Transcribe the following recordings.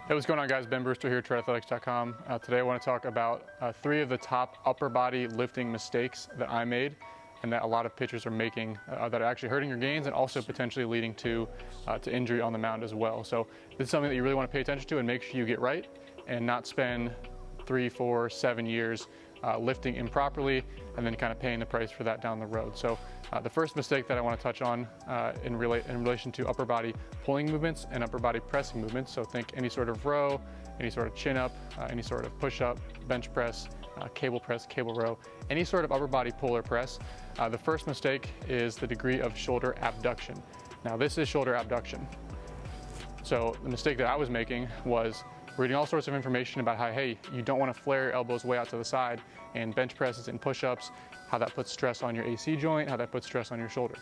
Hey, what's going on, guys? Ben Brewster here at triathletics.com. Today I want to talk about 3 of the top upper body lifting mistakes that I made and that a lot of pitchers are making that are actually hurting your gains and also potentially leading to injury on the mound as well. So this is something that you really want to pay attention to and make sure you get right and not spend 3, 4, 7 years lifting improperly and then kind of paying the price for that down the road. So the first mistake that I want to touch on in relation to upper body pulling movements and upper body pressing movements, so think any sort of row, any sort of chin up, any sort of push up, bench press, cable row, any sort of upper body pull or press. The first mistake is the degree of shoulder abduction. Now this is shoulder abduction. So the mistake that I was making was reading all sorts of information about how, hey, you don't want to flare your elbows way out to the side and bench presses and push-ups, how that puts stress on your AC joint, how that puts stress on your shoulder.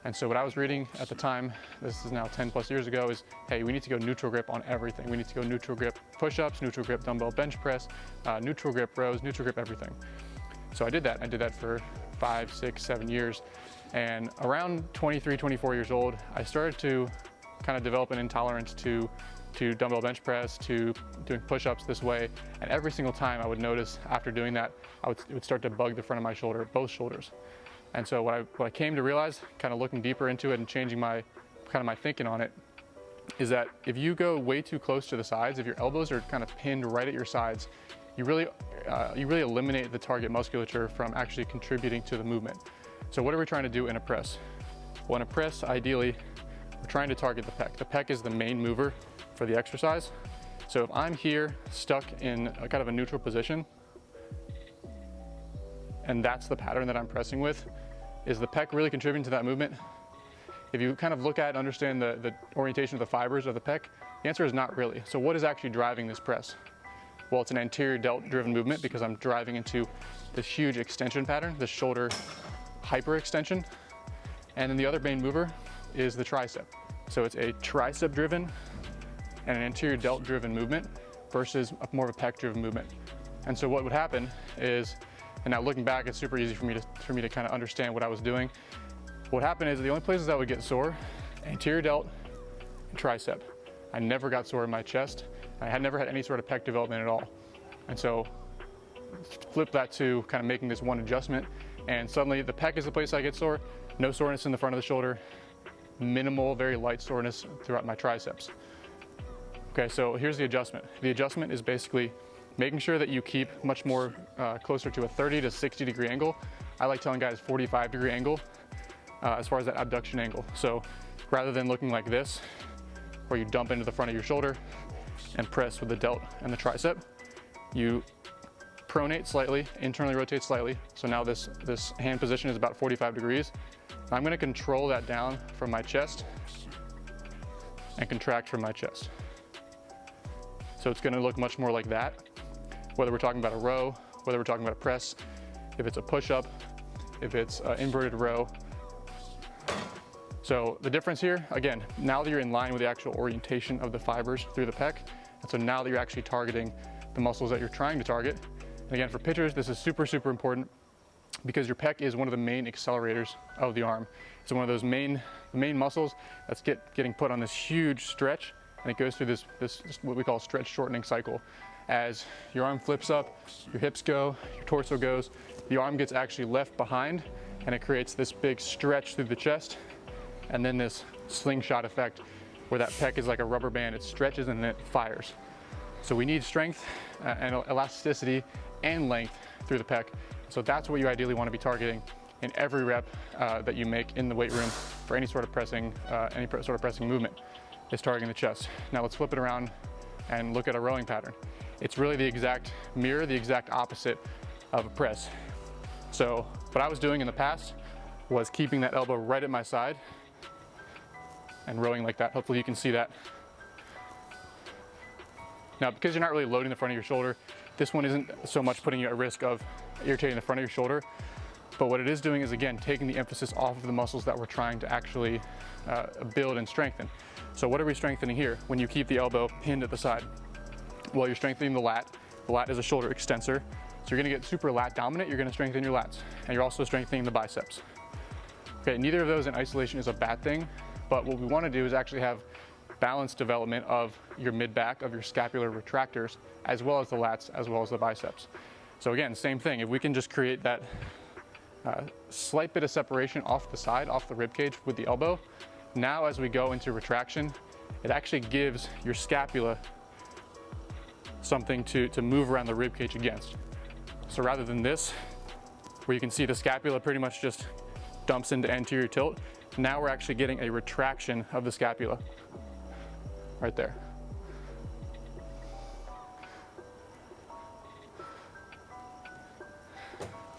And so what I was reading at the time, this is now 10 plus years ago, is, hey, we need to go neutral grip on everything. We need to go neutral grip push-ups, neutral grip dumbbell bench press, neutral grip rows, neutral grip everything. So I did that. I did that for 5, 6, 7 years. And around 23, 24 years old, I started to kind of develop an intolerance to dumbbell bench press, to doing push-ups this way. And every single time I would notice after doing that, it would start to bug the front of my shoulder, both shoulders. And so what I came to realize, kind of looking deeper into it and changing my thinking on it, is that if you go way too close to the sides, if your elbows are kind of pinned right at your sides, you really eliminate the target musculature from actually contributing to the movement. So what are we trying to do in a press? Well, in a press, ideally, we're trying to target the pec. The pec is the main mover for the exercise. So if I'm here stuck in a kind of a neutral position, and that's the pattern that I'm pressing with, is the pec really contributing to that movement? If you kind of look at and understand the orientation of the fibers of the pec, the answer is not really. So what is actually driving this press? Well, it's an anterior delt driven movement because I'm driving into this huge extension pattern, this shoulder hyperextension. And then the other main mover is the tricep. So it's a tricep driven and an anterior delt driven movement versus more of a pec driven movement. And so what would happen is, and now looking back, it's super easy for me to kind of understand what I was doing. What happened is the only places I would get sore, anterior delt and tricep. I never got sore in my chest. I had never had any sort of pec development at all. And so flip that to kind of making this one adjustment, and suddenly the pec is the place I get sore, no soreness in the front of the shoulder, minimal, very light soreness throughout my triceps. Okay, so here's the adjustment. The adjustment is basically making sure that you keep much more closer to a 30 to 60 degree angle. I like telling guys 45 degree angle as far as that abduction angle. So rather than looking like this, where you dump into the front of your shoulder and press with the delt and the tricep, you pronate slightly, internally rotate slightly. So now this hand position is about 45 degrees. I'm gonna control that down from my chest and contract from my chest. So it's gonna look much more like that, whether we're talking about a row, whether we're talking about a press, if it's a push-up, if it's an inverted row. So the difference here, again, now that you're in line with the actual orientation of the fibers through the pec, and so now that you're actually targeting the muscles that you're trying to target. And again, for pitchers, this is super, super important because your pec is one of the main accelerators of the arm. It's one of those main muscles that's getting put on this huge stretch, and it goes through this what we call stretch shortening cycle. As your arm flips up, your hips go, your torso goes, the arm gets actually left behind, and it creates this big stretch through the chest, and then this slingshot effect where that pec is like a rubber band. It stretches and then it fires. So we need strength and elasticity and length through the pec. So that's what you ideally want to be targeting in every rep that you make in the weight room for any sort of pressing movement, is targeting the chest. Now let's flip it around and look at a rowing pattern. It's really the exact mirror, the exact opposite of a press. So what I was doing in the past was keeping that elbow right at my side and rowing like that. Hopefully you can see that. Now, because you're not really loading the front of your shoulder, this one isn't so much putting you at risk of irritating the front of your shoulder, but what it is doing is, again, taking the emphasis off of the muscles that we're trying to actually build and strengthen. So what are we strengthening here when you keep the elbow pinned at the side? Well, you're strengthening the lat. The lat is a shoulder extensor. So you're gonna get super lat dominant, you're gonna strengthen your lats, and you're also strengthening the biceps. Okay, neither of those in isolation is a bad thing, but what we wanna do is actually have balanced development of your mid-back, of your scapular retractors, as well as the lats, as well as the biceps. So again, same thing. If we can just create that slight bit of separation off the side, off the rib cage with the elbow, now as we go into retraction, it actually gives your scapula something to move around the rib cage against. So rather than this, where you can see the scapula pretty much just dumps into anterior tilt, now we're actually getting a retraction of the scapula right there.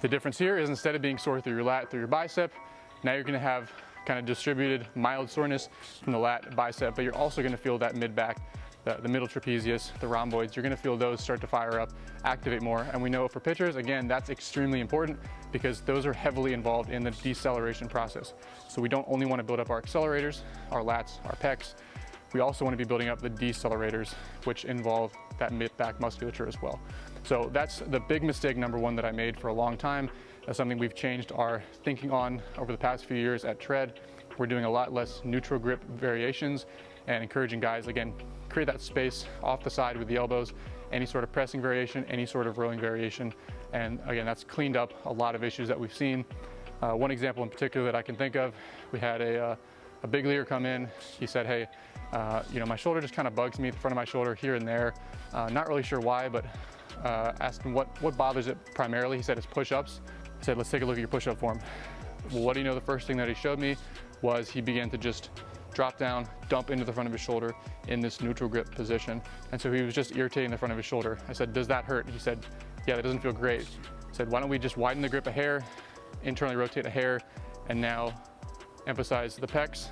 The difference here is instead of being sore through your lat, through your bicep, now you're gonna have kind of distributed mild soreness from the lat, bicep, but you're also gonna feel that mid-back, the middle trapezius, the rhomboids. You're gonna feel those start to fire up, activate more. And we know for pitchers, again, that's extremely important because those are heavily involved in the deceleration process. So we don't only wanna build up our accelerators, our lats, our pecs, we also wanna be building up the decelerators, which involve that mid-back musculature as well. So that's the big mistake number one that I made for a long time. That's something we've changed our thinking on over the past few years at Tread. We're doing a lot less neutral grip variations and encouraging guys, again, create that space off the side with the elbows, any sort of pressing variation, any sort of rowing variation. And again, that's cleaned up a lot of issues that we've seen. One example in particular that I can think of, we had a big leaguer come in. He said, hey, you know, my shoulder just kind of bugs me, the front of my shoulder here and there. Not really sure why, but asked him what bothers it primarily. He said it's push-ups. I said, let's take a look at your push-up form. Well, what do you know, the first thing that he showed me was he began to just drop down, dump into the front of his shoulder in this neutral grip position. And so he was just irritating the front of his shoulder. I said, does that hurt? He said, yeah, that doesn't feel great. I said, why don't we just widen the grip a hair, internally rotate a hair, and now emphasize the pecs.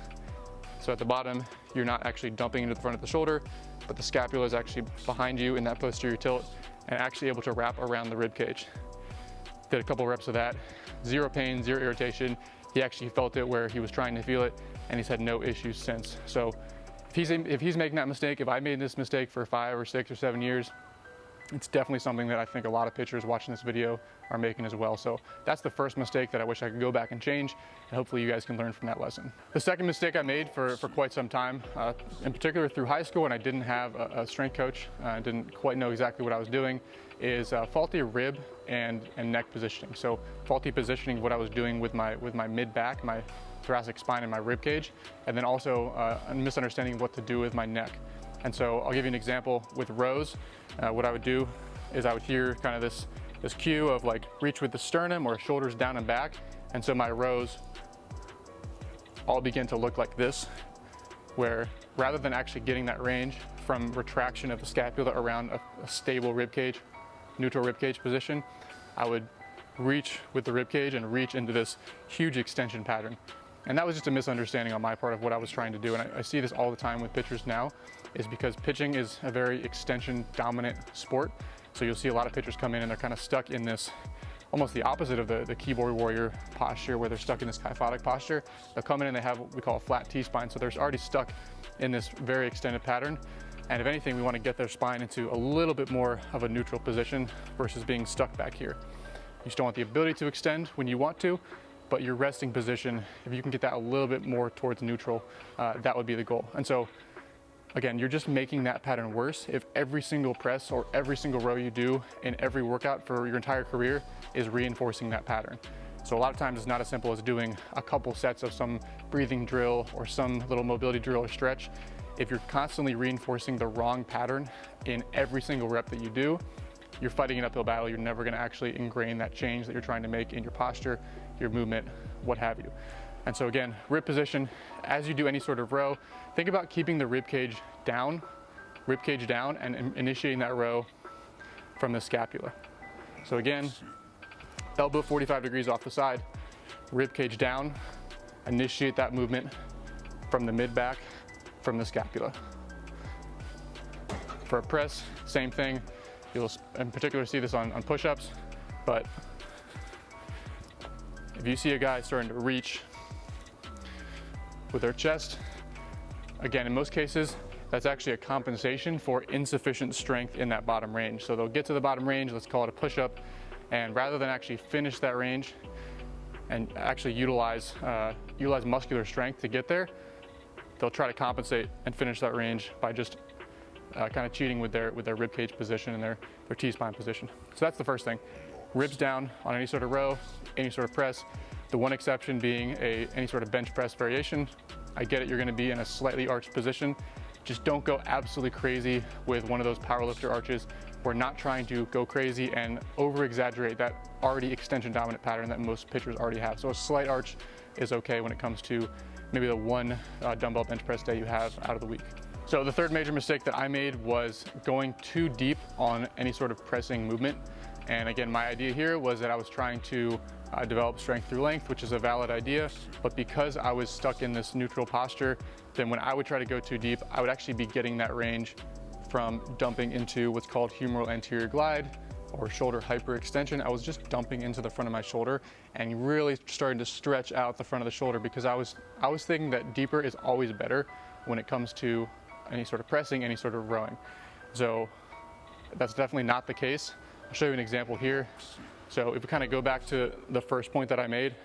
So at the bottom, you're not actually dumping into the front of the shoulder, but the scapula is actually behind you in that posterior tilt and actually able to wrap around the rib cage. Did a couple reps of that, zero pain, zero irritation. He actually felt it where he was trying to feel it, and he's had no issues since. So if he's making that mistake, if I made this mistake for 5 or 6 or 7 years, it's definitely something that I think a lot of pitchers watching this video are making as well. So that's the first mistake that I wish I could go back and change, and hopefully you guys can learn from that lesson. The second mistake I made for quite some time, in particular through high school when I didn't have a strength coach, I didn't quite know exactly what I was doing, is faulty rib and neck positioning. So faulty positioning, what I was doing with my mid-back, my thoracic spine and my rib cage, and then also a misunderstanding of what to do with my neck. And so I'll give you an example with rows. What I would do is I would hear kind of this cue of like reach with the sternum or shoulders down and back. And so my rows all begin to look like this, where rather than actually getting that range from retraction of the scapula around a stable rib cage, neutral rib cage position, I would reach with the rib cage and reach into this huge extension pattern. And that was just a misunderstanding on my part of what I was trying to do. And I see this all the time with pitchers now, is because pitching is a very extension dominant sport. So you'll see a lot of pitchers come in and they're kind of stuck in this, almost the opposite of the keyboard warrior posture, where they're stuck in this kyphotic posture. They'll come in and they have what we call a flat T-spine. So they're already stuck in this very extended pattern. And if anything, we want to get their spine into a little bit more of a neutral position versus being stuck back here. You still want the ability to extend when you want to, but your resting position, if you can get that a little bit more towards neutral, that would be the goal. And so, again, you're just making that pattern worse if every single press or every single row you do in every workout for your entire career is reinforcing that pattern. So a lot of times it's not as simple as doing a couple sets of some breathing drill or some little mobility drill or stretch. If you're constantly reinforcing the wrong pattern in every single rep that you do, you're fighting an uphill battle. You're never going to actually ingrain that change that you're trying to make in your posture, your movement, what have you. And so again, rib position, as you do any sort of row, think about keeping the rib cage down and initiating that row from the scapula. So again, elbow 45 degrees off the side, rib cage down, initiate that movement from the mid-back, from the scapula. For a press, same thing. You'll in particular see this on push-ups, but if you see a guy starting to reach with their chest, again, in most cases, that's actually a compensation for insufficient strength in that bottom range. So they'll get to the bottom range, let's call it a push-up, and rather than actually finish that range and actually utilize muscular strength to get there, they'll try to compensate and finish that range by just kind of cheating with their rib cage position and their T-spine position. So that's the first thing. Ribs down on any sort of row, any sort of press. The one exception being any sort of bench press variation. I get it, you're gonna be in a slightly arched position. Just don't go absolutely crazy with one of those powerlifter arches. We're not trying to go crazy and over-exaggerate that already extension dominant pattern that most pitchers already have. So a slight arch is okay when it comes to maybe the one dumbbell bench press day you have out of the week. So the third major mistake that I made was going too deep on any sort of pressing movement. And again, my idea here was that I was trying to develop strength through length, which is a valid idea, but because I was stuck in this neutral posture, then when I would try to go too deep, I would actually be getting that range from dumping into what's called humeral anterior glide or shoulder hyperextension. I was just dumping into the front of my shoulder and really starting to stretch out the front of the shoulder because I was thinking that deeper is always better when it comes to any sort of pressing, any sort of rowing. So that's definitely not the case. I'll show you an example here. So if we kind of go back to the first point that I made,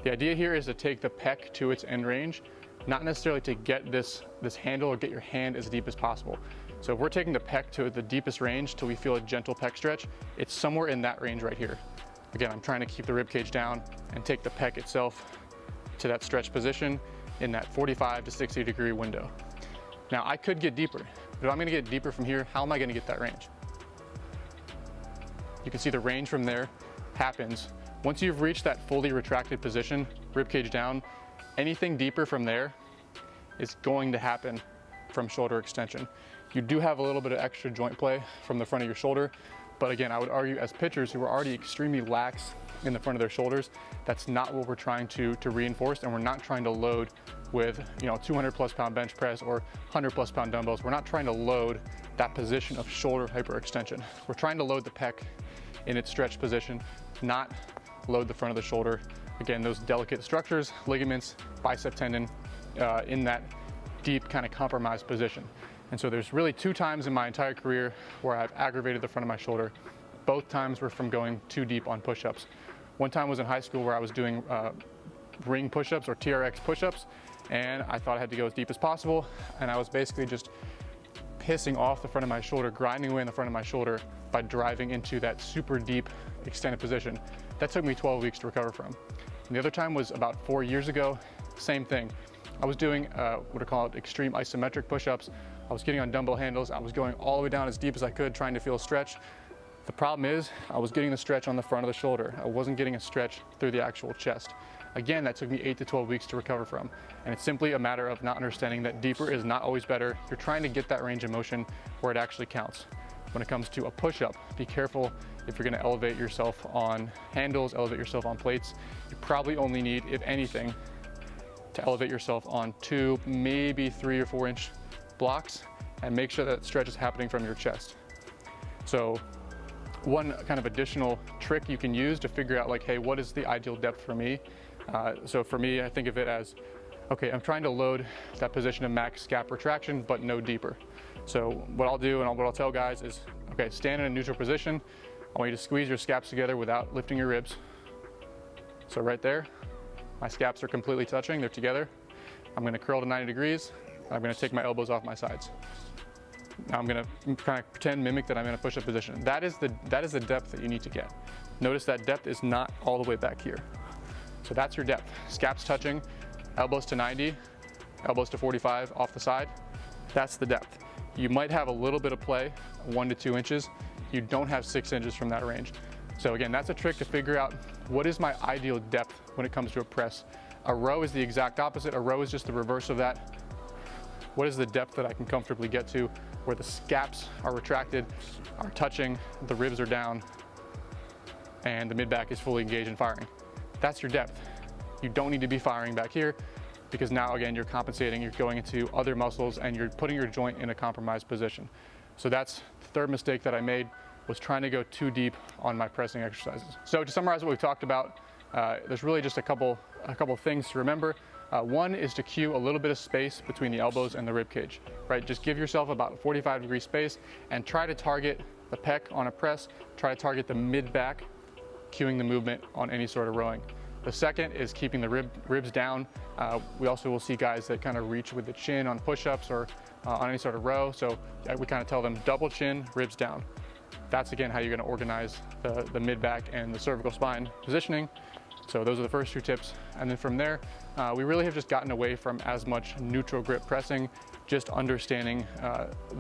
the idea here is to take the pec to its end range, not necessarily to get this handle or get your hand as deep as possible. So if we're taking the pec to the deepest range till we feel a gentle pec stretch, it's somewhere in that range right here. Again, I'm trying to keep the rib cage down and take the pec itself to that stretch position in that 45 to 60 degree window. Now I could get deeper, but if I'm gonna get deeper from here, how am I gonna get that range? You can see the range from there happens. Once you've reached that fully retracted position, rib cage down, anything deeper from there is going to happen from shoulder extension. You do have a little bit of extra joint play from the front of your shoulder, but again, I would argue as pitchers who are already extremely lax in the front of their shoulders, that's not what we're trying to reinforce, and we're not trying to load with 200 plus pound bench press or 100 plus pound dumbbells. We're not trying to load that position of shoulder hyperextension. We're trying to load the pec in its stretched position, not load the front of the shoulder. Again, those delicate structures, ligaments, bicep tendon, in that deep kind of compromised position. And so there's really two times in my entire career where I've aggravated the front of my shoulder. Both times were from going too deep on push-ups. One time was in high school where I was doing ring push-ups or TRX push-ups, and I thought I had to go as deep as possible, and I was basically just pissing off the front of my shoulder, grinding away in the front of my shoulder by driving into that super deep extended position. That took me 12 weeks to recover from. And the other time was about 4 years ago, same thing. I was doing what are called extreme isometric push-ups. I was getting on dumbbell handles. I was going all the way down as deep as I could, trying to feel a stretch. The problem is I was getting the stretch on the front of the shoulder. I wasn't getting a stretch through the actual chest. Again, that took me 8 to 12 weeks to recover from. And it's simply a matter of not understanding that deeper is not always better. You're trying to get that range of motion where it actually counts. When it comes to a push-up, be careful if you're gonna elevate yourself on handles, elevate yourself on plates. You probably only need, if anything, to elevate yourself on 2, maybe 3 or 4 inch blocks, and make sure that stretch is happening from your chest. So one kind of additional trick you can use to figure out like, hey, what is the ideal depth for me? So for me, I think of it as, okay, I'm trying to load that position of max scap retraction, but no deeper. So what I'll do and what I'll tell guys is, okay, stand in a neutral position. I want you to squeeze your scaps together without lifting your ribs. So right there, my scaps are completely touching, they're together. I'm gonna curl to 90 degrees. I'm gonna take my elbows off my sides. Now I'm gonna kind of pretend, mimic that I'm in a push-up position. That is the depth that you need to get. Notice that depth is not all the way back here. So that's your depth. Scaps touching, elbows to 90, elbows to 45 off the side. That's the depth. You might have a little bit of play, 1 to 2 inches. You don't have 6 inches from that range. So again, that's a trick to figure out what is my ideal depth when it comes to a press. A row is the exact opposite. A row is just the reverse of that. What is the depth that I can comfortably get to where the scaps are retracted, are touching, the ribs are down, and the mid-back is fully engaged and firing? That's your depth. You don't need to be firing back here because now, again, you're compensating, you're going into other muscles and you're putting your joint in a compromised position. So that's the third mistake that I made, was trying to go too deep on my pressing exercises. So to summarize what we've talked about, there's really just a couple things to remember. One is to cue a little bit of space between the elbows and the rib cage, right? Just give yourself about 45 degree space and try to target the pec on a press, try to target the mid-back, cueing the movement on any sort of rowing. The second is keeping the ribs down. We also will see guys that kind of reach with the chin on push-ups or on any sort of row. So we kind of tell them double chin, ribs down. That's again how you're going to organize the mid-back and the cervical spine positioning. So those are the first two tips. And then from there, we really have just gotten away from as much neutral grip pressing, just understanding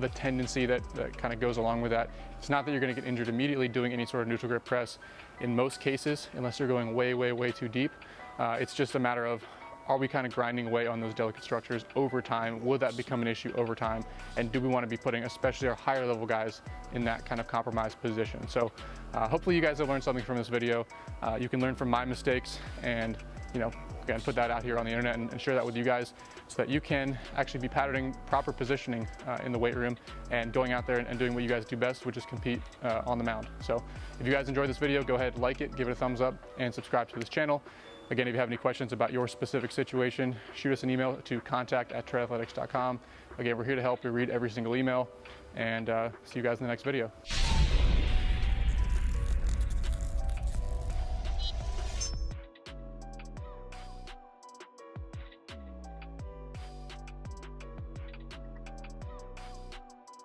the tendency that kind of goes along with that. It's not that you're going to get injured immediately doing any sort of neutral grip press in most cases, unless you're going way, way, way too deep. It's just a matter of, are we kind of grinding away on those delicate structures over time? Will that become an issue over time? And do we want to be putting, especially our higher level guys, in that kind of compromised position? So hopefully you guys have learned something from this video. You can learn from my mistakes and, again, put that out here on the internet and share that with you guys so that you can actually be patterning proper positioning in the weight room and going out there and doing what you guys do best, which is compete on the mound. So if you guys enjoyed this video, go ahead, like it, give it a thumbs up, and subscribe to this channel. Again, if you have any questions about your specific situation, shoot us an email to contact@triathletics.com. Again, we're here to help. We read every single email, and see you guys in the next video.